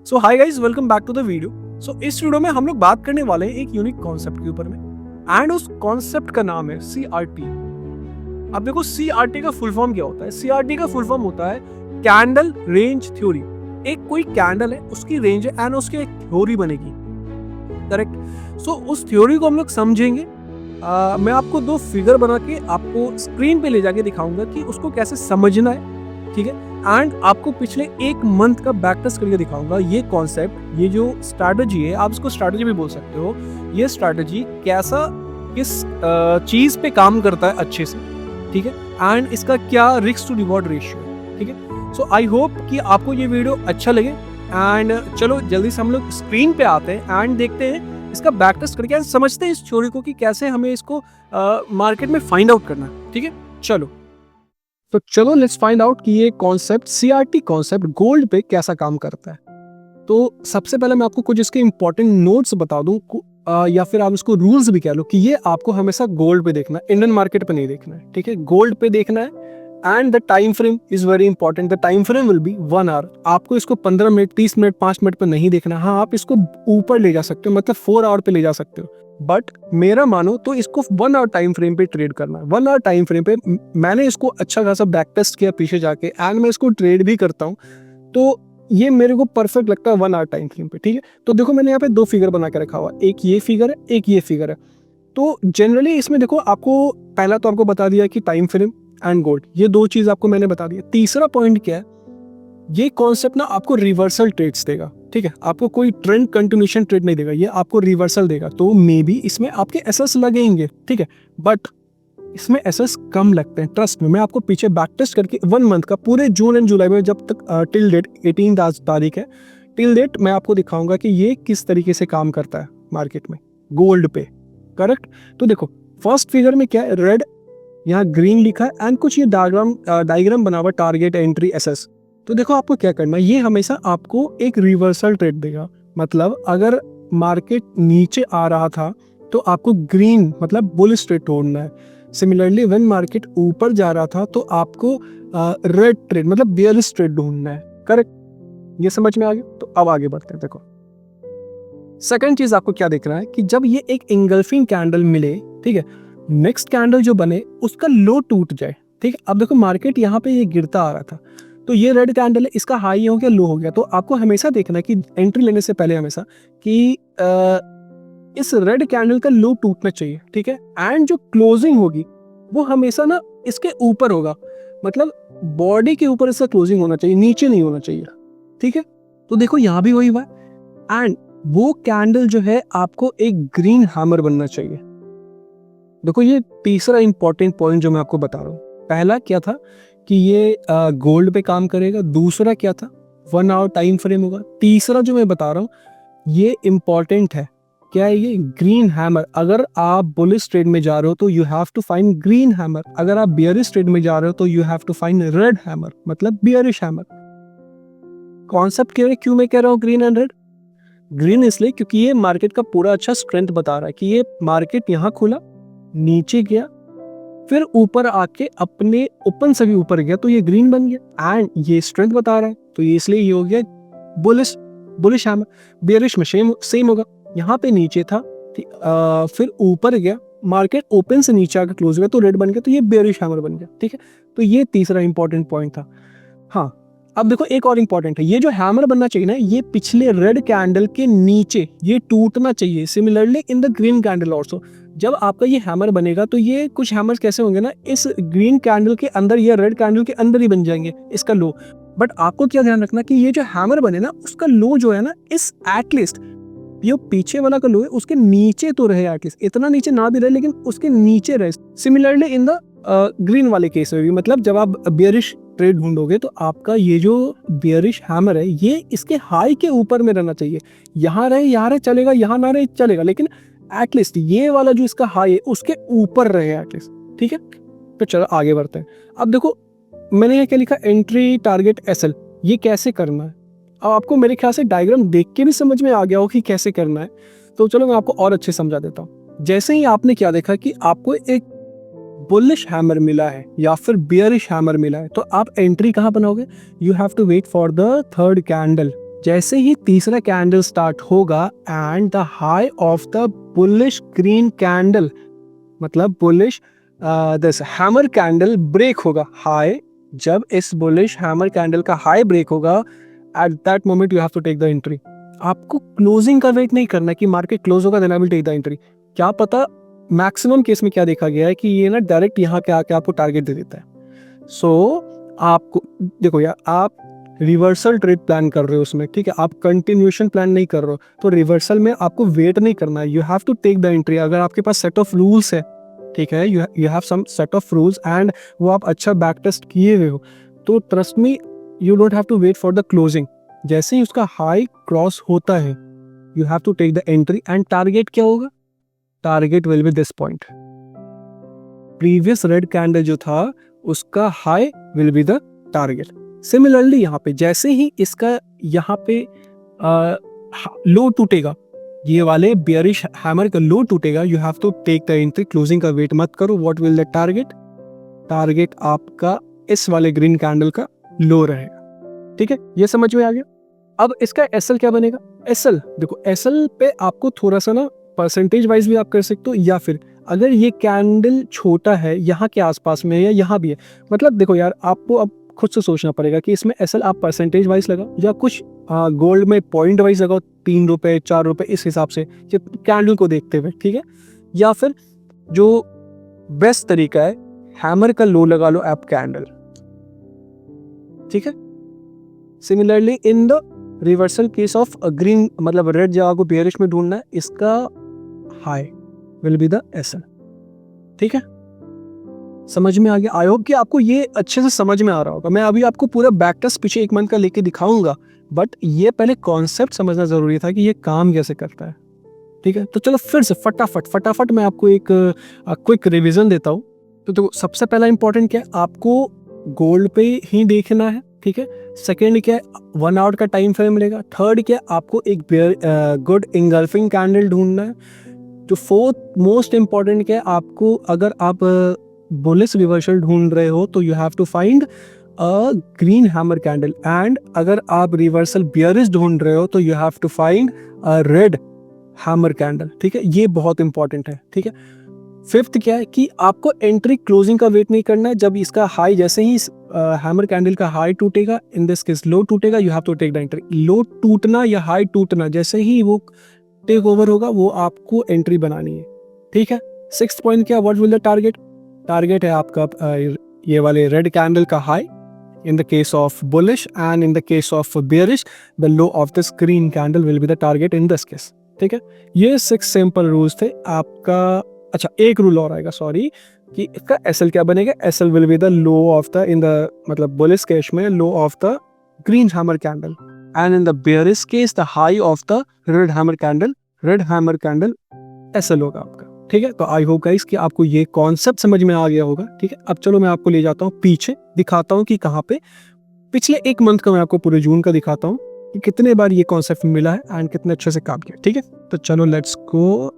So hi guys, welcome back to the video. So इस video में हम लोग बात करने वाले हैं एक यूनिक कॉन्सेप्ट के ऊपर में, एंड उस कॉन्सेप्ट का नाम है CRT। अब देखो CRT का फुल फॉर्म क्या होता है। CRT का फुल फॉर्म होता है कैंडल रेंज थ्योरी। एक कोई कैंडल है, उसकी रेंज है एंड उसकी एक थ्योरी बनेगी, करेक्ट। सो उस थ्योरी को हम लोग समझेंगे। मैं आपको दो फिगर बना के आपको स्क्रीन पे ले जाके दिखाऊंगा कि उसको कैसे समझना है, ठीक है। एंड आपको पिछले एक मंथ का बैक टेस्ट करके दिखाऊंगा ये कॉन्सेप्ट, ये जो स्ट्रैटेजी है, आप इसको स्ट्रैटेजी भी बोल सकते हो। ये स्ट्रैटेजी कैसा किस चीज पे काम करता है अच्छे से, ठीक है, एंड इसका क्या रिस्क टू रिवॉर्ड रेशियो है, ठीक है। सो आई होप कि आपको ये वीडियो अच्छा लगे। एंड चलो जल्दी से हम लोग स्क्रीन पे आते हैं एंड देखते हैं इसका बैक टेस्ट करके एंड समझते हैं इस थ्योरी को कि कैसे हमें इसको मार्केट में फाइंड आउट करना है, ठीक है। चलो लेट्स फाइंड आउट कि ये कॉन्सेप्ट CRT कॉन्सेप्ट गोल्ड पे कैसा काम करता है। तो सबसे पहले मैं आपको कुछ इसके इंपॉर्टेंट नोट्स बता दूं, या फिर आप इसको रूल्स भी कह लो कि ये आपको हमेशा गोल्ड पे देखना है, इंडियन मार्केट पे नहीं देखना है, ठीक है। गोल्ड पे देखना है and the time frame is very important. The time frame will be 1 hour. आपको इसको 15 मिनट, 30 मिनट, 5 मिनट पे नहीं देखना। हाँ, आप इसको ऊपर ले जा सकते हो, मतलब 4 आवर पे ले जा सकते हो, बट मेरा मानो तो इसको 1 आवर टाइम फ्रेम पे ट्रेड करना है। 1 आवर टाइम फ्रेम पे मैंने इसको अच्छा खासा बैक टेस्ट किया पीछे जाके एंड मैं इसको ट्रेड भी करता हूँ, तो ये मेरे को परफेक्ट लगता है 1 आवर टाइम फ्रेम पे, ठीक है। तो देखो मैंने यहाँ पे दो फिगर बना के रखा हुआ, एक ये फिगर है, एक ये फिगर है। तो जनरली इसमें देखो, आपको पहला तो आपको बता दिया कि टाइम फ्रेम एंड गोल्ड, ये दो चीज आपको मैंने बता दिया। तीसरा पॉइंट क्या है, ये कॉन्सेप्ट ना आपको रिवर्सल ट्रेड्स देगा, ठीक है। आपको कोई ट्रेंड कंटिन्यूएशन ट्रेड नहीं देगा, ये आपको रिवर्सल देगा। तो मे बी इसमें आपके एसेस लगेंगे, ठीक है, बट इसमें एसेस कम लगते हैं, ट्रस्ट में। मैं आपको पीछे बैक टेस्ट करके 1 मंथ का पूरे जून एंड जुलाई में, जब तक टिल डेट 18 तारीख है, टिल डेट मैं आपको दिखाऊंगा कि ये किस तरीके से काम करता है मार्केट में गोल्ड पे, करेक्ट। तो देखो फर्स्ट फिगर में क्या है, रेड यहाँ ग्रीन लिखा है एंड कुछ ये डायग्राम बना हुआ, टारगेट, एंट्री, एसेस। तो देखो आपको क्या करना है, ये हमेशा आपको एक रिवर्सल ट्रेड देगा। मतलब अगर मार्केट नीचे आ रहा था तो आपको ग्रीन मतलब बुलिश ट्रेड ढूंढना है। सिमिलरली व्हेन मार्केट ऊपर जा रहा था तो आपको रेड ट्रेड मतलब बेयरिश ट्रेड ढूंढना है, करेक्ट। ये समझ में आ गया। तो अब आगे बढ़ते हैं। देखो सेकंड चीज आपको क्या देखना है कि जब ये एक इंगल्फिंग कैंडल मिले, ठीक है, नेक्स्ट कैंडल जो बने उसका लो टूट जाए, ठीक है। अब देखो मार्केट यहाँ पे ये गिरता आ रहा था, तो ये रेड कैंडल है, इसका हाई हो गया, लो हो गया। तो आपको हमेशा देखना है कि एंट्री लेने से पहले हमेशा कि इस रेड कैंडल का लो टूटना चाहिए, ठीक है। एंड जो क्लोजिंग होगी वो हमेशा ना इसके ऊपर होगा, मतलब बॉडी के ऊपर इसका क्लोजिंग होना चाहिए, नीचे नहीं होना चाहिए, ठीक है। तो देखो यहाँ भी वही हुआ एंड वो कैंडल जो है आपको एक ग्रीन हैमर बनना चाहिए। देखो ये तीसरा इंपॉर्टेंट पॉइंट जो मैं आपको बता रहा हूँ। पहला क्या था कि ये गोल्ड पे काम करेगा, दूसरा क्या था 1 आवर टाइम फ्रेम होगा, तीसरा जो मैं बता रहा हूँ ये इंपॉर्टेंट है, क्या है ये, ग्रीन हैमर। अगर आप बुलिश ट्रेड में जा रहे हो तो you have to find green hammer, अगर आप बियरिश ट्रेड में जा रहे हो तो you have to find red hammer, मतलब बियरिश हैमर। कॉन्सेप्ट क्यों मैं कह रहा हूँ ग्रीन एंड रेड? ग्रीन इसलिए क्योंकि ये मार्केट का पूरा अच्छा स्ट्रेंथ बता रहा है कि ये मार्केट यहाँ खुला, नीचे गया, फिर ऊपर आके अपने ओपन से भी ऊपर गया, तो ये ग्रीन बन गया एंड ये स्ट्रेंथ बता रहा है, तो ये इसलिए ये हो गया बुलिश हैमर। बेयरिश में सेम होगा, यहाँ पे नीचे था, फिर ऊपर गया, मार्केट ओपन से नीचे आकर क्लोज हुआ तो रेड बन गया, तो ये बेयरिश हैमर बन गया, ठीक है। तो ये तीसरा इंपॉर्टेंट पॉइंट था। हाँ, अब देखो एक और इंपॉर्टेंट है, ये जो हैमर बनना चाहिए ना, ये पिछले रेड कैंडल के नीचे ये टूटना चाहिए। Similarly in the green candle also, जब आपका ये हैमर बनेगा तो ये कुछ हैमर्स कैसे होंगे ना, इस ग्रीन कैंडल के अंदर या रेड कैंडल के अंदर ही बन जाएंगे, इसका लो। बट आपको क्या ध्यान रखना कि ये जो हैमर बने ना, उसका लो जो है ना, इस एटलीस्ट ये पीछे वाला का लो है उसके नीचे तो रहे, एटलीस्ट इतना नीचे ना भी रहे लेकिन उसके नीचे रहे। सिमिलरली इन द ग्रीन वाले केस में भी, मतलब जब आप बियरिश ट्रेड ढूंढोगे तो आपका ये जो बियरिश हैमर है ये इसके हाई के ऊपर में रहना चाहिए। यहाँ रहे चलेगा, यहाँ ना रहे चलेगा, लेकिन एटलीस्ट ये वाला जो इसका हाई है उसके ऊपर रहे एटलीस्ट, ठीक है। तो चलो आगे बढ़ते हैं। अब देखो मैंने यहाँ क्या लिखा, एंट्री, टारगेट, एसएल, ये कैसे करना है। अब आपको मेरे ख्याल से डायग्राम देख के भी समझ में आ गया हो कि कैसे करना है, तो चलो मैं आपको और अच्छे समझा देता हूँ। जैसे ही आपने क्या देखा कि आपको एक बुलिश हैमर मिला है या फिर बियरिश हैमर मिला है, तो आप एंट्री कहाँ बनाओगे, you have to wait for the third candle, जैसे ही तीसरा कैंडल स्टार्ट होगा and the high of the bullish green candle, मतलब bullish this hammer candle break होगा हाई, जब इस बुलिश हैमर कैंडल का हाई ब्रेक होगा, at that moment you have to take the entry. आपको क्लोजिंग का wait नहीं करना कि मार्केट क्लोज होगा then I will take the entry. क्या पता मैक्सिमम केस में क्या देखा गया है कि ये ना डायरेक्ट यहाँ के आके आपको टारगेट दे देता है। सो आपको देखो यार, आप रिवर्सल ट्रेड प्लान कर रहे हो उसमें, ठीक है, आप कंटिन्यूएशन प्लान नहीं कर रहे हो, तो रिवर्सल में आपको वेट नहीं करना है, you have to take the entry. अगर आपके पास सेट ऑफ रूल्स है, ठीक है, you have some set of rules and वो आप अच्छा बैक टेस्ट किए हुए हो, तो trust me you don't have to wait for the closing. जैसे ही उसका हाई क्रॉस होता है you have to take the entry and target क्या होगा, target will be this point. Previous red candle जो था उसका high will be the target. Similarly यहाँ पे जैसे ही इसका यहाँ पे लो टूटेगा, ये वाले बेयरिश हैमर का लो टूटेगा, you have to take the entry, closing का वेट मत करो। What will the target, target आपका इस वाले ग्रीन कैंडल का लो रहेगा, ठीक है, ये समझ में आ गया। अब इसका एसएल क्या बनेगा, एसएल देखो, एसएल पे आपको थोड़ा सा ना परसेंटेज वाइज भी आप कर सकते हो, या फिर अगर ये कैंडल छोटा है यहाँ के आसपास में या यहाँ भी है, मतलब देखो यार, आपको अब खुद से सोचना पड़ेगा कि इसमें एसएल आप परसेंटेज वाइज लगाओ या कुछ गोल्ड में पॉइंट वाइज लगाओ, 3 रुपए 4 रुपए इस हिसाब से कैंडल को देखते हुए, ठीक है, या फिर जो बेस्ट तरीका है हैमर का लो लगा लो आप कैंडल, ठीक है। Similarly in the reversal case of green, मतलब रेड जगह को बेयरिश में ढूंढना है, इसका high will be the SL, ठीक है, समझ में आ गया। आई होप कि आपको ये अच्छे से समझ में आ रहा होगा। मैं अभी आपको पूरा बैक टेस्ट पीछे 1 मंथ का लेके दिखाऊंगा, बट ये पहले कॉन्सेप्ट समझना जरूरी था कि ये काम कैसे करता है, ठीक है। तो चलो फिर से फटाफट मैं आपको एक क्विक रिवीजन देता हूँ। तो सबसे पहला इंपॉर्टेंट क्या है, आपको गोल्ड पे ही देखना है, ठीक है। सेकेंड क्या है, 1 आवर का टाइम फ्रेम मिलेगा। थर्ड क्या है, आपको एक गुड इंगल्फिंग कैंडल ढूंढना है। जो फोर्थ मोस्ट इंपॉर्टेंट क्या है, आपको अगर आप बुलिश रिवर्सल ढूंढ रहे हो तो you have to find a green hammer candle, and अगर आप रिवर्सल बियरिश ढूंढ रहे हो तो you have to find a red hammer candle, ठीक है, ये बहुत इंपॉर्टेंट है, ठीक है। फिफ्थ क्या है कि आपको एंट्री क्लोजिंग का वेट नहीं करना है। जब इसका हाई, जैसे ही हैमर कैंडल का हाई टूटेगा, इन दिस केस लो टूटेगा, you have to take the entry. Low टूटना या हाई टूटना, जैसे ही वो टेक ओवर होगा वो आपको एंट्री बनानी है, ठीक है। सिक्स्थ पॉइंट क्या, what will the target, target है आपका ये वाले रेड कैंडल का high in the case of bullish, and in the case of bearish the low of this green candle will be the target in this case, ठीक है। ये 6 simple rules थे आपका। अच्छा, एक रूल और आएगा, सॉरी, कि इसका एसएल क्या बनेगा, SL will be the low of the, in the मतलब बुलिश केस में low of the green hammer candle, and in the bearish case the high of the red hammer candle, red hammer candle SL होगा आपका, ठीक है। तो I hope guys कि आपको ये कॉन्सेप्ट समझ में आ गया होगा, ठीक है। अब चलो मैं आपको ले जाता हूँ पीछे, दिखाता हूँ कि कहाँ पे पिछले 1 मंथ का मैं आपको पूरे जून का दिखाता हूँ कि कितने बार ये कॉन्सेप्ट मिला है एंड कितने अच्छे से काम किया, ठीक है। तो चलो लेट्स गो,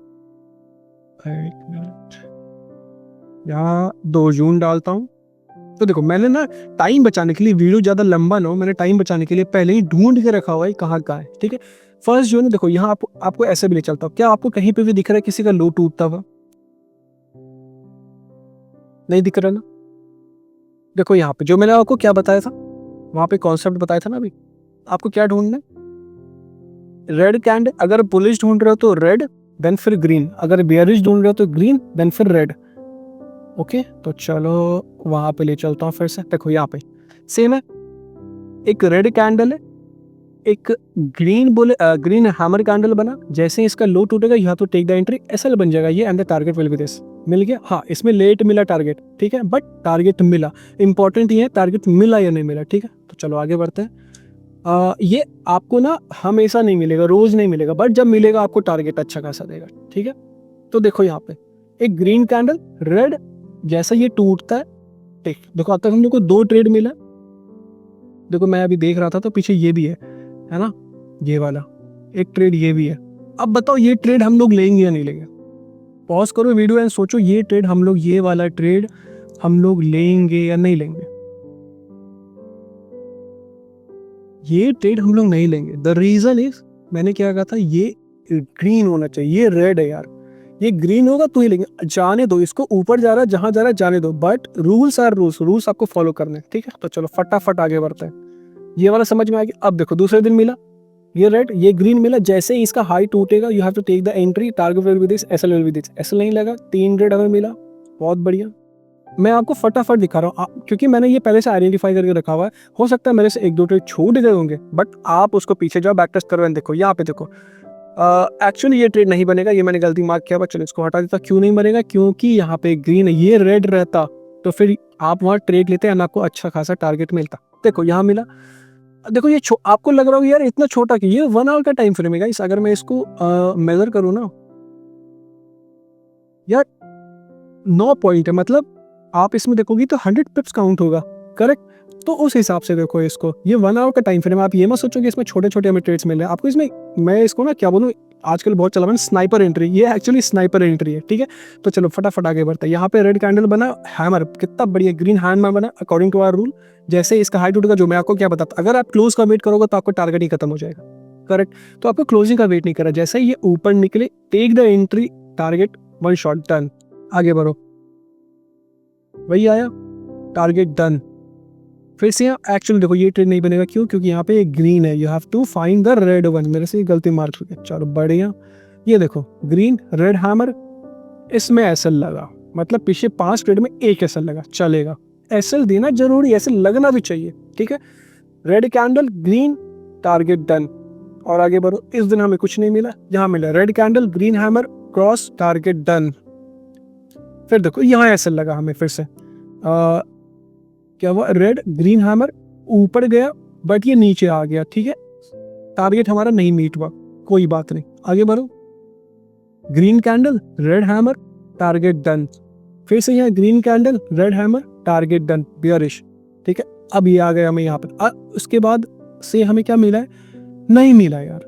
यहाँ 2 जून डालता हूँ। तो देखो, मैंने ना टाइम बचाने के लिए, वीडियो ज्यादा लंबा ना हो, मैंने टाइम बचाने के लिए पहले ही ढूंढ के रखा हुआ है कहाँ है, ठीक है। 1 जून देखो, यहाँ आपको ऐसे भी ले चलता हूँ। क्या आपको कहीं पे भी दिख रहा है किसी का लो टूटता हुआ, नहीं दिख रहा ना। देखो यहाँ पे जो मैंने आपको क्या बताया था, वहां पे कॉन्सेप्ट बताया था ना, अभी आपको क्या ढूंढना है, रेड कैंडल। अगर बुलिश ढूंढ रहे हो तो रेड, देन फिर ग्रीन। अगर बेयरिश ढूंढ रहे हो तो ग्रीन, देन फिर रेड, ओके। तो चलो वहां पे ले चलता हूँ फिर से। देखो यहाँ पे सेम है, एक रेड कैंडल है, एक ग्रीन हैमर कैंडल बना। जैसे ही इसका लो टूटेगा you have to take the entry, SL बन जाएगा ये, and the target will be this. मिल गया, हाँ, इसमें लेट मिला टारगेट, ठीक है, बट टारगेट मिला। इंपॉर्टेंट ये है टारगेट मिला या नहीं मिला, ठीक है। तो चलो आगे बढ़ते हैं। ये आपको ना हमेशा नहीं मिलेगा, रोज नहीं मिलेगा, बट जब मिलेगा आपको टारगेट अच्छा खासा देगा, ठीक है। तो देखो यहाँ पे एक ग्रीन कैंडल, रेड, जैसा ये टूटता है, ठीक, देखो अब तक हम लोग को 2 ट्रेड मिला। देखो मैं अभी देख रहा था तो पीछे ये भी है ना, ये वाला एक ट्रेड, ये भी है। अब बताओ ये ट्रेड हम लोग लेंगे या नहीं लेंगे, पॉज करो वीडियो एंड सोचो, ये ट्रेड हम लोग, ये वाला ट्रेड हम लोग लेंगे या नहीं लेंगे। ये ट्रेड हम लोग नहीं लेंगे। द रीजन इज, मैंने क्या कहा था, ये ग्रीन होना चाहिए, ये रेड है यार, ये ग्रीन होगा तो ही लेंगे। जाने दो इसको, ऊपर जा रहा है जहां जा रहा है जाने दो, but rules are rules, rules आपको फॉलो करने हैं, ठीक है। तो चलो फटाफट आगे बढ़ते हैं। ये वाला समझ में आ गया। अब देखो दूसरे दिन मिला ये रेड, ये ग्रीन मिला, जैसे ही इसका हाई टूटेगा you have to take the entry, target will be this, SL will be this. SL नहीं लगा, 3 रेड हमें मिला, बहुत बढ़िया। मैं आपको फटाफट दिखा रहा हूँ क्योंकि मैंने ये पहले से आइडेंटिफाई करके रखा हुआ है। हो सकता है मेरे से 1-2 ट्रेड छूट गए होंगे, बट आप उसको पीछे जाओ, बैक टेस्ट करो, देखो यहाँ पे देखो एक्चुअली ये ट्रेड नहीं बनेगा, ये मैंने गलती मार्क किया, चलो इसको हटा देता। क्यों नहीं बनेगा? क्योंकि यहाँ पे ग्रीन है, ये रेड रहता तो फिर आप वहाँ ट्रेड लेते हैं, आपको अच्छा खासा टारगेट मिलता। देखो यहाँ मिला, देखो ये आपको लग रहा होगा यार इतना छोटा कि ये 1 आवर का टाइम फ्रेम है गाइस। अगर मैं इसको मेजर करूँ ना यार, 9 पॉइंट है, मतलब आप इसमें देखोगे तो 100 पिप्स काउंट होगा, करेक्ट। तो उस हिसाब से देखो इसको, ये 1 आवर का टाइम फ्रेम है। आप ये मत सोचो कि इसमें छोटे छोटे हमें ट्रेड्स मिल रहे हैं आपको। इसमें मैं इसको ना क्या बोलूँ, आजकल बहुत चला हुआ है स्नाइपर एंट्री, ये एक्चुअली स्नाइपर एंट्री है, ठीक है। तो चलो फटाफट आगे बढ़ते हैं। यहाँ पे रेड कैंडल बना, हैमर कितना बढ़िया ग्रीन हैमर बना अकॉर्डिंग टू आवर रूल। जैसे इसका हाई टूटेगा, जो मैं आपको क्या बताता, अगर आप क्लोज का वेट करोगे तो आपको टारगेट ही खत्म हो जाएगा, करेक्ट। तो आपको क्लोजिंग का वेट नहीं करा, जैसे ये ऊपर निकले take the entry, target 1 shot, done, आगे बढ़ो। वही आया टारगेट, डन। फिर से यहाँ एक्चुअली देखो ये ट्रेड नहीं बनेगा, क्यों? क्योंकि यहाँ पे एक ग्रीन है, you have to find the red one. मेरे से गलती मार्क हो गया, चलो बढ़िया। ये देखो ग्रीन रेड हैमर, इसमें एसएल लगा, मतलब पिछले 5 ट्रेड में 1 एसएल लगा, चलेगा। एसएल देना जरूरी, एसएल लगना भी चाहिए, ठीक है। Red candle green, target done, और आगे बढ़ो। इस दिन हमें कुछ नहीं मिला, यहाँ मिला red candle green hammer cross, target done. फिर देखो यहाँ एसएल लगा हमें, फिर से क्या हुआ, रेड ग्रीन हैमर ऊपर गया बट ये नीचे आ गया, ठीक है। टारगेट हमारा नहीं मीट हुआ, कोई बात नहीं, आगे बढ़ो। Green candle red hammer, target done. फिर से यहाँ green candle red hammer, target done, bearish, ठीक है। अब ये आ गया हमें यहाँ पर। उसके बाद से हमें क्या मिला है? नहीं मिला यार।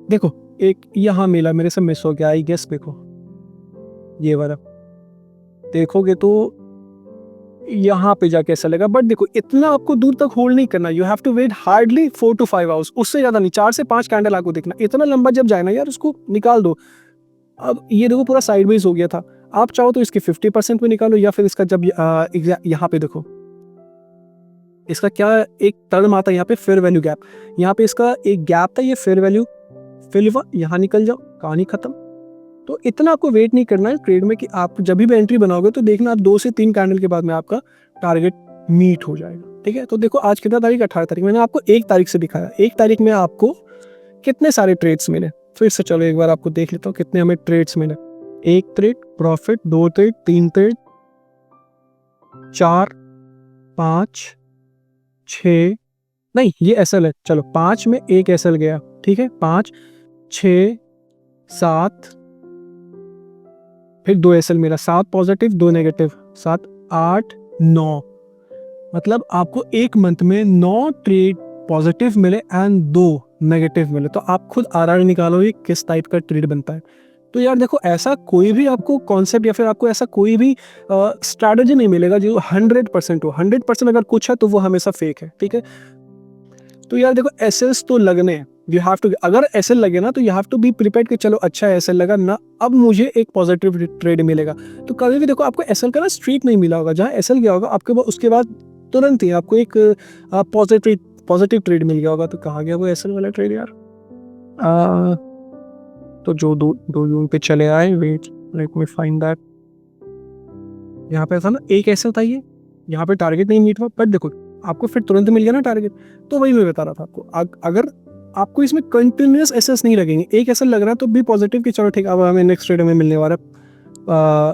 देखो एक यहाँ मिला, मेरे से मिस हो गया, आई गेस। देखो ये वाला देखोगे तो यहाँ पे जाके ऐसा लगा, बट देखो इतना आपको दूर तक होल्ड नहीं करना, you have to wait hardly 4 to 5 hours, उससे ज्यादा नहीं, 4 से 5 कैंडल आपको देखना। इतना लंबा जब जाए ना यार, उसको निकाल दो। अब ये देखो पूरा साइडवेज हो गया था, आप चाहो तो इसके 50% में निकालो, या फिर इसका जब यहाँ पे देखो इसका क्या एक टर्म आता है यहाँ पे, फेयर वैल्यू गैप। यहाँ पे इसका एक गैप था, ये फेयर वैल्यू फिल हुआ, यहाँ निकल जाओ, कहानी खत्म। तो इतना आपको वेट नहीं करना है ट्रेड में कि आप जब भी एंट्री बनाओगे तो देखना आप 2 से 3 कैंडल के बाद में आपका टारगेट मीट हो जाएगा, ठीक है। तो देखो आज कितना तारीख, 18 तारीख, मैंने आपको 1 तारीख से दिखाया, 1 तारीख में आपको कितने सारे ट्रेड्स मिले। फिर से चलो एक बार आपको देख लेता हूँ कितने हमें ट्रेड्स मिले। 1 ट्रेड प्रॉफिट, 2 ट्रेड, 3 ट्रेड, 4, 5, 6, नहीं ये एसएल है, चलो 5 में 1 एसएल गया, ठीक है। 5, 6, 7, फिर 2 एसएल मिला, 7 पॉजिटिव 2 नेगेटिव, 7, 8, 9, मतलब आपको 1 मंथ में 9 ट्रेड पॉजिटिव मिले एंड 2 नेगेटिव मिले। तो आप खुद आरआर निकालो ये किस टाइप का ट्रेड बनता है। तो यार देखो ऐसा कोई भी आपको कॉन्सेप्ट या फिर आपको ऐसा कोई भी स्ट्रैटेजी नहीं मिलेगा जो 100% हो। 100% अगर कुछ है तो वो हमेशा फेक है, ठीक है। तो यार देखो एसएल्स तो लगने हैं, यू हैव टू, अगर एसएल लगे ना तो you have to be prepared कि चलो अच्छा एसएल लगा ना, अब मुझे एक पॉजिटिव ट्रेड मिलेगा। तो कभी भी देखो आपको एसएल का ना स्ट्रीक नहीं मिला होगा, जहाँ एसएल गया होगा आपके उसके बाद तुरंत ही आपको एक पॉजिटिव ट्रेड मिल गया होगा। तो कहाँ गया वो एसएल वाला ट्रेड यार? तो जो 2 जून पे चले आए, wait let me find that. यहाँ पे था ना एक एसएल था, ये यहाँ पे टारगेट नहीं मीट हुआ, बट देखो आपको फिर तुरंत मिल गया ना टारगेट। तो वही मैं बता रहा था आपको, अगर आपको इसमें कंटिन्यूअस एसएस नहीं लगेंगे, एक एसएल लग रहा है तो भी पॉजिटिव कि चलो ठीक है अब हमें नेक्स्ट ट्रेड में मिलने वाला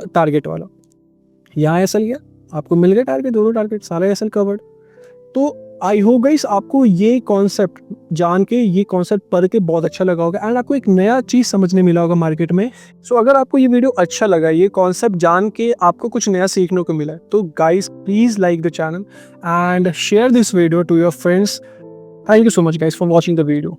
टारगेट वाला। यहाँ एसएल गया, आपको मिल गया टारगेट, दोनों टारगेट सारे एसएल कवर्ड। तो आई होप गाइस आपको ये कॉन्सेप्ट जान के, ये कॉन्सेप्ट पढ़ के बहुत अच्छा लगा होगा एंड आपको एक नया चीज समझने मिला होगा मार्केट में। सो अगर आपको ये वीडियो अच्छा लगा, ये कॉन्सेप्ट जान के आपको कुछ नया सीखने को मिला है, तो guys please like the channel and share this video to your friends. Thank you so much guys for watching the video.